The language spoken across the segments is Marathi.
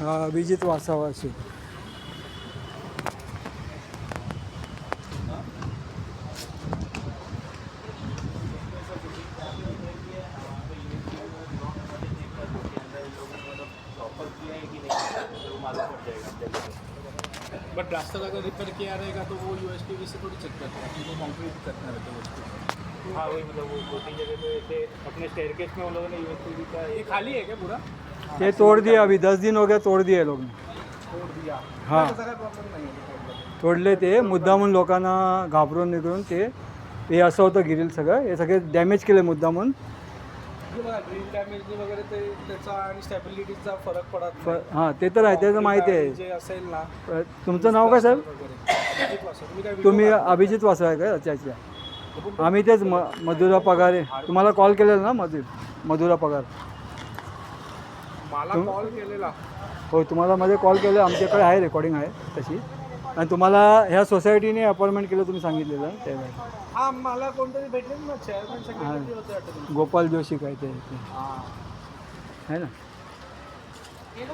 अभिजित वासावाशी. बट रास्ता अगर रिपेयर किया रहेगा तो वो यूएसपी से थोड़ी चेक करता है, वो कंक्रीट करना रहता है उसको. हाँ वही मतलब वो 2-3 जगह पे ऐसे अपने स्टेयरकेस में उन लोगों ने यूएसपी का ये खाली है क्या पूरा? ते तोड़ दिया, अभी 10 दिन हो गया, तोड़ दिए लोग. तोड़ दिया. हाँ तसा काय प्रॉब्लेम नाही आहे. तोडले ते मुद्दामून लोकांना घाबरून निघून ते असं होतं गिरील सगळं, हे सगळे डॅमेज केले मुद्दामून. ग्रीन डॅमेज वगैरे ते त्याचा आणि स्टॅबिलिटीचा फरक पडत नाही. हां ते तर आहे, त्याचं माहिती आहे. जे असेल ना. तुमचं नाव काय साहेब? अभिजित वासव. तुम्ही काय तुम्ही अभिजित वासव आहे का? अच्छा अच्छा. आम्ही तेच मधुरा पगार तुम्हाला कॉल केलेला ना, मधुरा पगार. मला कॉल केलेला. हो तुम्हाला मध्ये कॉल केलं, आमच्याकडे आहे, रेकॉर्डिंग आहे तशी. आणि तुम्हाला ह्या सोसायटीने अपॉइंटमेंट केलं तुम्ही सांगितलेलं त्यावेळेला. हां मला कोणतरी भेटले ना, चेअरमन सेक्रेटरी होते वाटतं. गोपाल जोशी काय ते आहे ना.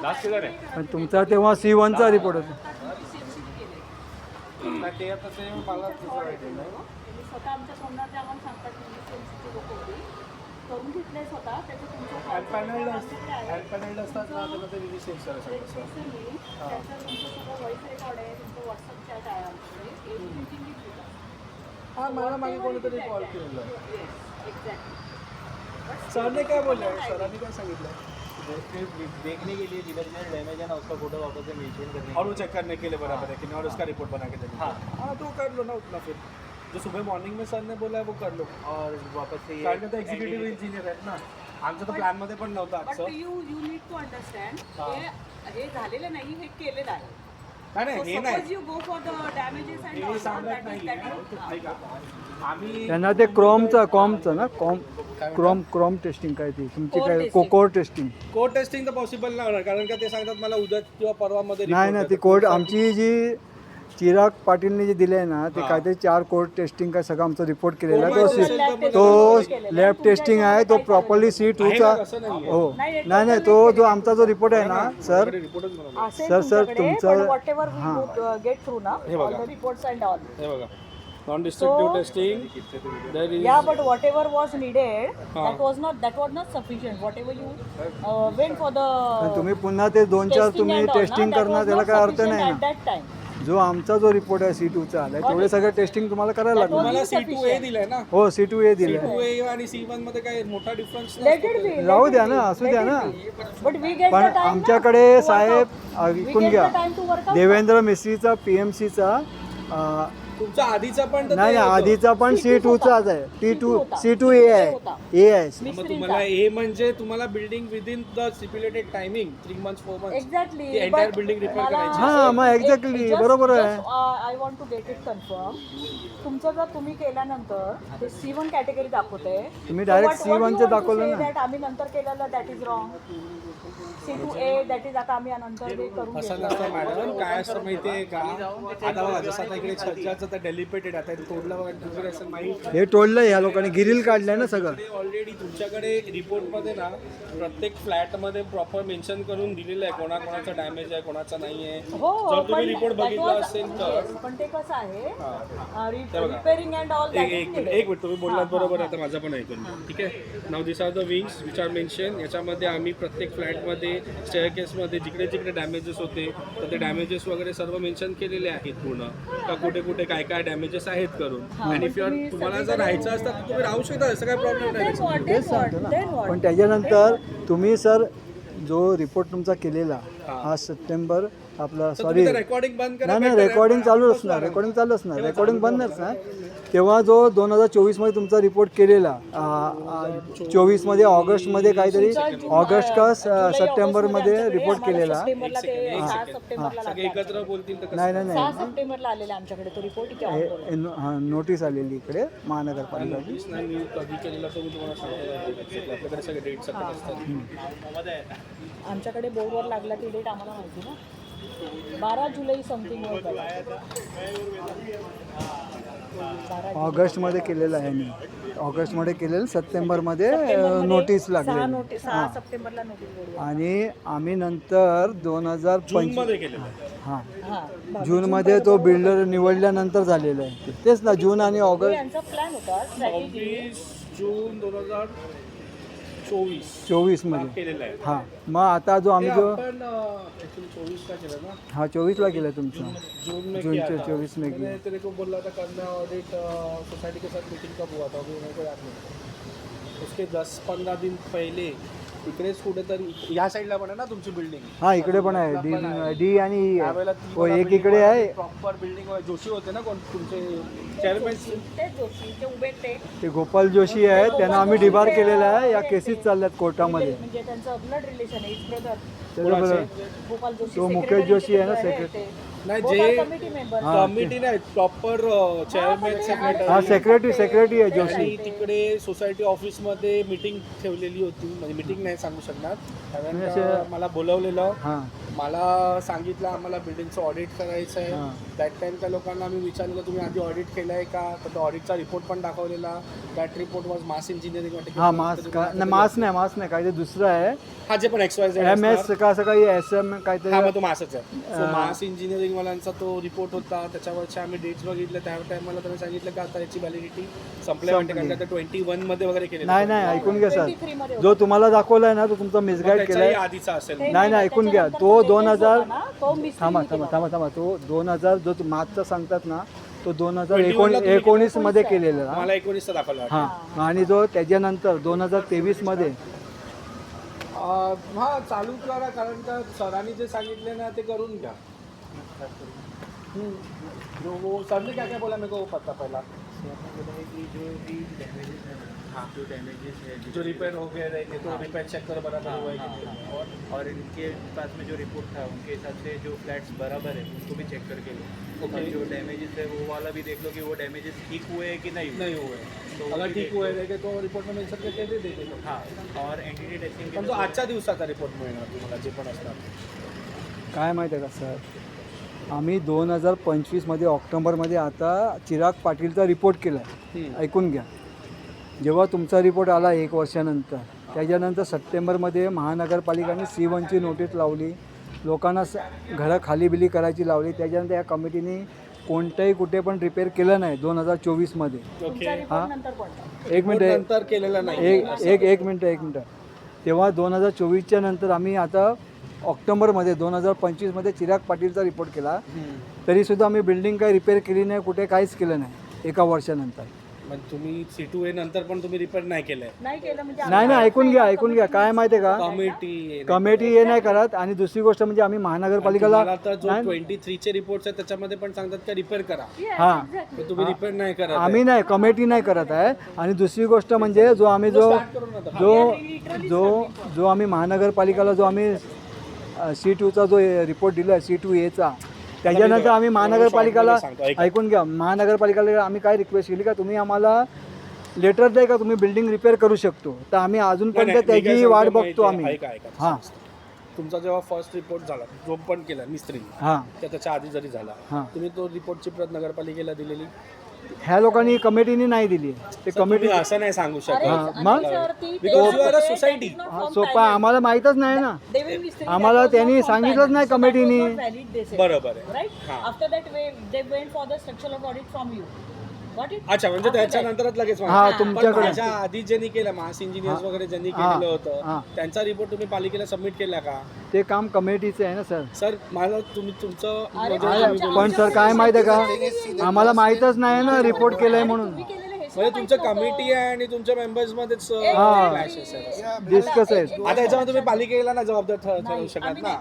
लास्ट किधर है? पण तुमचा तेव्हा C1चा रिपोर्ट होता. नाही ते आता ते मला तुझं माहिती नाही. स्वतः आमच्या सोमनाथ आम्हाला सांगतात की CMCची लोक होती करून घेतलंय स्वतः. त्याचं तुमचं अल्पॅनल्ड असतात ना, त्याला ते रिलीज सेन्सर आहे सगळं. त्याचं तुमचं सगळं व्हॉइस रेकॉर्ड आहे, तुमचं व्हॉट्सअप चॅट आहे आमच्याकडे. एक मीटिंग घेतली का? हां मला मागे कोणीतरी कॉल केलेला. एक्झॅक्टली. सरने काय बोलले? सरांनी काय सांगितलं? देखने के लिए जिधर जिधर डैमेज है ना उसका फोटो वापस से मेंशन करने और वो चेक करने के लिए बराबर है कि नहीं, और उसका रिपोर्ट बना के देना. हाँ. हाँ तो कर लो ना उतना. फिर जो सुबह मॉर्निंग में सर ने बोला है वो कर लो. और वापस से ये कारण का तो एक्झिक्युटिव्ह इंजिनियर आहेत ना, आमचं तर प्लॅनमध्ये पण नव्हतं बट आजचं. यू नीड टू अंडरस्टँड हे झालेलं नाही, हे केलेलं आहे. नाही नाही हे नाही, you go for the damages and हे सांगत नाही. आम्ही त्यांना ते कॉमचं ना, क्रोम टेस्टिंग काय ती तुमची काय कोर टेस्टिंग. कोड टेस्टिंग तर पॉसिबल नाही होणार, कारण का ते सांगतात मला उद्या किंवा परवामध्ये नाही ना, ती कोड आमची जी चिराग पाटीलने जे दिले आहे ना, ते काहीतरी 4 कोड टेस्टिंग काय सगळं आमचा रिपोर्ट केलेला आहे. तो लॅब टेस्टिंग आहे, तो प्रॉपरली C2चा. हो नाही तो जो आमचा जो रिपोर्ट आहे ना सर, सर तुमचं whatever we get through now, all the reports and all. हे बघा non destructive testing there is. Yeah, but whatever was needed, that was not sufficient. Whatever you went for the तुम्ही पुन्हा ते 2-4 तुम्ही टेस्टिंग करणार, त्याला काय अर्थ नाही at ना. that time. जो आमचा जो रिपोर्ट आहे C2चा आलाय, तेवढे सगळे टेस्टिंग तुम्हाला करायला लागणार. तुम्हाला C2A दिलाय ना. हो C2A दिलाय. C2A आणि C1 मध्ये काय मोठा डिफरन्स Let it be. राहू द्या ना, असू द्या ना. But we get पण the time. आमच्याकडे साहेब ऐकून घ्या, time to work out. Devendra मिस्त्रीचा PMCचा तुमचा आधीचा पण तर नाही ते होतं. आधीचा पण C2चाच आहे. C2A आहे, A आहे. मग तुम्हाला A म्हणजे तुम्हाला building within the stipulated timing 3 months 4 months Exactly. ती एंटायर बिल्डिंग रिपेअर करायची. हां मग एक्झॅक्टली बरोबर आहे. I want to get it confirm. तुमचं जर तुम्ही केल्यानंतर ते C1 कॅटेगरी दाखवते, तुम्ही डायरेक्ट C1 चे दाखवलं ना. दॅट आम्ही नंतर केलेलं that is wrong. C2A that is आता आम्ही नंतर ते करून असं घेतलं. नसतं मॅडम, काय असतं माहितीये का, आता बघा जसं आता इकडे छज्जाचं तर डेलिपेटेड आता इथे तोडलं बघा, तुमच्याकडे असं माहीत हे तोडलं ह्या लोकांनी, गिरील काढलंय ना सगळं. ऑलरेडी तुमच्याकडे रिपोर्टमध्ये ना प्रत्येक फ्लॅटमध्ये प्रॉपर मेन्शन करून दिलेलं आहे कोणाकोणाचा डॅमेज आहे कोणाचा नाही आहे. हो जर तुम्ही रिपोर्ट बघितला असेल तर पण ते कसं आहे रिपेअरिंग अँड ऑल एक मिनिट तुम्ही बोललात बरोबर आहे, आता माझा पण ऐकून घ्या. ठीक आहे. Now this are the wings which are mention. याच्यामध्ये आम्ही प्रत्येक फ्लॅटमध्ये स्टेअरकेसमध्ये जिकडे जिकडे डॅमेजेस होते तर ते डॅमेजेस वगैरे सर्व मेन्शन केलेले आहेत पूर्ण, का कुठे कुठे काय काय डॅमेजेस आहेत करून. आणि तुम्हाला जर राहायचं असतं तर तुम्ही राहू शकता, असं काही प्रॉब्लेम नाही. तेच सांगतो ना. पण त्याच्यानंतर तुम्ही सर जो रिपोर्ट तुमचा केलेला हा सप्टेंबर आपला सॉरी रेकॉर्डिंग बंद करा. नाही रेकॉर्डिंग चालू असणार, रेकॉर्डिंग बंद नसणार. तेव्हा जो 2024 तुमचा रिपोर्ट केलेला 24 ऑगस्टमध्ये काहीतरी ऑगस्ट का सप्टेंबरमध्ये रिपोर्ट केलेला. सगळे एकत्र बोलतील तर नाही नाही 6 सप्टेंबरला आलेला आमच्याकडे तो रिपोर्ट. नोटीस आलेली इकडे महानगरपालिकेची. मी कधी केलेला तो मी तुम्हाला सांगतो. आपल्याकडे सगळे डेट सकट असतात. आमच्याकडे बोर्डवर लागला ती डेट आम्हाला माहिती ना, 12 जुलै समथिंग वर. ऑगस्टमध्ये केलेलं आहे मी. ऑगस्टमध्ये केलेलं, सप्टेंबरमध्ये नोटीस लागली. 6 सप्टेंबरला नोटीस बोर्ड. आणि आम्ही नंतर 2025 मध्ये केलेलं हां जूनमध्ये तो बिल्डर निवडल्यानंतर झालेलं आहे. तेच ना, जून आणि ऑगस्ट यांचा प्लॅन होता स्ट्रॅटेजी 24 जून 2024 24मध्ये. केलेलं आहे. हां, मग आता जो आम्ही जो आपण ऍक्च्युली 24ला केलं ना, हा 24ला केलं तुमचं. जून में जून किया से था. 24 में मैंने किया. तेरे को बोला था करना ऑडिट सोसाइटी के साथ मीटिंग कब हुआ था अभी मेरे को याद नहीं. उसके 10-15 दिन पहिले इकडेच कुठेतरी ह्या साईडला पण आहे ना तुमची बिल्डिंग. हां, इकडे पण आहे डी आणि E आहे. हो, एक इकडे आहे. प्रॉपर बिल्डिंग जोशी होते ना कोण तुमचे चेअरमॅन. तेच जोशी ते उभे ते गोपाल जोशी आहे, त्यांना आम्ही डिबार केलेलं आहे. या केसेस चालल्यात कोर्टामध्ये. म्हणजे त्यांचं ब्लड रिलेशन आहे, ब्रदर त्याच्याबरोबर गोपाल जोशी. तो मुकेश जोशी आहे ना, सेक्रेटरी. नाही जे कमिटी मेंबर. कमिटी नाही प्रॉपर चेअरमॅन हा सेक्रेटरी. सेक्रेटरी आहे आणि जोशी. तिकडे सोसायटी ऑफिसमध्ये मीटिंग ठेवलेली होती. म्हणजे मीटिंग नाही सांगू शकणार कारण मला बोलवलेलं. हां मला सांगितलं आम्हाला बिल्डिंगचं ऑडिट करायचं आहे. हां. दॅट टाइम त्या लोकांना आम्ही विचारलेलं तुम्ही आधी ऑडिट केलं आहे का, तर तो ऑडिटचा रिपोर्ट पण दाखवलेला. That report was mass engineering वाटते. हां मास नाही काय ते दुसरं आहे. हा जे पण XYZ MS का असं काही SM काहीतरी. हा मग तो मासच आहे. सो मास इंजिनिअरिंग वाल्यांचा तो रिपोर्ट होता. त्याच्यावरचे आम्ही डेट्स बघितले. त्या टायमाला त्यांनी सांगितलं का आता याची व्हॅलिडिटी संपल्या वाटते कारण का 21 मध्ये वगैरे केलेलं. नाही ऐकून घ्या सर, 23 मध्ये जो तुम्हाला दाखवलाय ना तो तुमचा मिसगाईड केलाय. आधीचा असेल. नाही ऐकून घ्या. तो 2000 तो थांबा तो 2000 जो मागचा सांगतात ना तो 2019 मध्ये केलेला. मला 19 दाखवलं. हां, आणि जो त्याच्यानंतर 2023 मध्ये. हा चालू करा कारण का सरांनी जे सांगितले ना ते करून घ्या. जो वो सर ने क्या बोला मेरे को वो पता पहला. जो डैमेजेस है जो रिपेयर हो गए रहेंगे तो रिपेयर चेक कर बराबर हुआ है कि नहीं. और इनके पास में जो रिपोर्ट था उनके हिसाब से जो फ्लैट्स बराबर है उसको भी चेक करके लो. Okay. और जो डैमेजेस है वो वाला भी देख लो कि वो डैमेजेस ठीक हुए हैं कि नहीं नहीं हुए. तो अगर ठीक हुए रहेंगे तो रिपोर्ट में मेन्शन करके दे देते लोग. हाँ. और एंटिटी टेस्टिंग पण तो आजच्या दिवसाचा रिपोर्ट मिळणार तुम्हाला जे पण असणार. काय माहिती आहे का सर, आम्ही 2025मध्ये ऑक्टोबरमध्ये आता चिराग पाटीलचा रिपोर्ट केला आहे. ऐकून घ्या. जेव्हा तुमचा रिपोर्ट आला 1 वर्षानंतर, त्याच्यानंतर सप्टेंबरमध्ये महानगरपालिकाने C1ची नोटीस लावली. लोकांना घरं खालीबिली करायची लावली. त्याच्यानंतर या कमिटीने कोणत्याही कुठे पण रिपेअर केलं नाही 2024मध्ये. हां, एक मिनिट नंतर केलेलं नाही. एक मिनिट. तेव्हा 2024च्या नंतर आम्ही आता ऑक्टोबरमध्ये 2025मध्ये चिराग पाटीलचा रिपोर्ट केला. तरीसुद्धा आम्ही बिल्डिंग काही रिपेअर केली नाही, कुठे काहीच केलं नाही 1 वर्षानंतर. म्हणजे तुम्ही C2A नंतर पण तुम्ही रिपेअर नाही केलंय. नाही केलं म्हणजे नाही ऐकून घ्या. काय माहिती आहे का, कमिटी हे नाही करत. आणि दुसरी गोष्ट म्हणजे आम्ही महानगरपालिकेला मला तर जो 23चे रिपोर्ट्स आहेत त्याच्यामध्ये पण सांगतात का रिपेअर करा. हां, तर तुम्ही रिपेअर नाही करत. आम्ही नाही, कमिटी नाही करत आहे. आणि दुसरी गोष्ट म्हणजे जो आम्ही जो आम्ही महानगरपालिकेला जो आम्ही C2चा जो रिपोर्ट दिला आहे C2Aचा, त्याच्यानंतर आम्ही महानगरपालिकेला ऐकून घ्या. महानगरपालिकेला आम्ही काय रिक्वेस्ट केली का तुम्ही आम्हाला लेटर द्या का तुम्ही बिल्डिंग रिपेअर करू शकतो. तर आम्ही अजूनपर्यंत त्याची वाट बघतो आम्ही. हां, तुमचा जेव्हा फर्स्ट रिपोर्ट झाला जो पण केला मिस्त्री हां त्याच्या आधी जरी झाला हां, तुम्ही तो रिपोर्टची प्रत नगरपालिकेला दिलेली. ह्या लोकांनी कमिटीने नाही दिली. ते कमिटी तुम्ही असं नाही सांगू शकत. हां, मग Because you are a society. सोपा आम्हाला माहीतच नाही ना. आम्हाला त्यांनी सांगितलंच नाही कमिटीने. बरोबर आहे. Right. After that they went for the structural audit from you. Got it. अच्छा म्हणजे त्याच्यानंतरच लगेच हां, पण तुमच्याकडे माझ्या आधी ज्यांनी केलं मास इंजिनियर्स वगैरे ज्यांनी केलेलं होतं त्यांचा रिपोर्ट तुम्ही पालिकेला सबमिट केला का. ते काम कमिटीचं आहे ना सर. सर मला तुम्ही तुमचं पण सर काय माहिती आहे का, आम्हाला माहीतच नाही ना रिपोर्ट केलंय म्हणून. म्हणजे तुमचं कमिटी आहे आणि तुमच्या मेंबर्स मध्येच डिस्कस आहे. आता याच्यामध्ये तुम्ही पालिकेला ना जबाबदार ठरवू शकत ना.